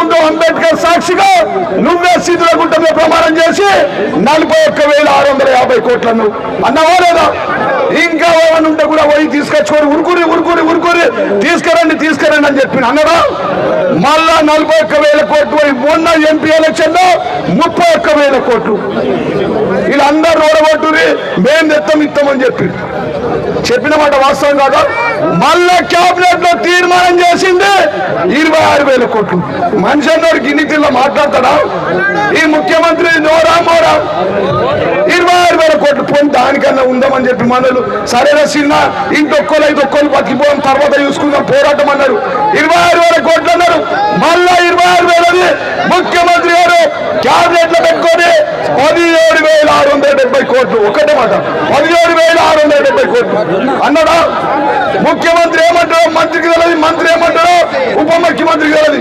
చేసుకుంటావు అంబేద్కర్ సాక్షిగా నువ్వే సీతులగుంటలో ప్రమాణం చేసి 41,650 కోట్లను అన్నావా లేదా? ఇంకా ఏమైనా ఉంటే కూడా పోయి తీసుకొచ్చుకొని ఉరుకురి తీసుకురండి అని చెప్పి అన్నాడా? మళ్ళా 41,000 కోట్లు మొన్న ఎంపీ ఎలక్షన్ లో 31,000 కోట్లు వీళ్ళందరూ ఓడగొట్టుని మేము ఇస్తామని చెప్పిన మాట వాస్తవం కాదా? మళ్ళా క్యాబినెట్ లో తీర్మానం చేసింది 26,000 కోట్లు. మనిషి అన్నాడు గిన్నితిలో మాట్లాడతాడా? ఈ ముఖ్యమంత్రి నోరా మోరా 26,000 కోట్లు పోయి దానికన్నా ఉందామని చెప్పి మనలు సరైన చిన్న ఇంకొక్కరు బతికిపోవడం తర్వాత చూసుకుందాం పోరాటం అన్నారు. 26,000 కోట్లు అన్నారు. మళ్ళా 26,000 ముఖ్యమంత్రి గారు క్యాబినెట్ లో పెట్టుకొని 17,670 కోట్లు. ఒకటే మాట 17,670 కోట్లు అన్నాడా? ముఖ్యమంత్రి ఏమంటారో మంత్రికి తెలియదు, మంత్రి ఏమంటారో ఉప ముఖ్యమంత్రికి తెలియదు.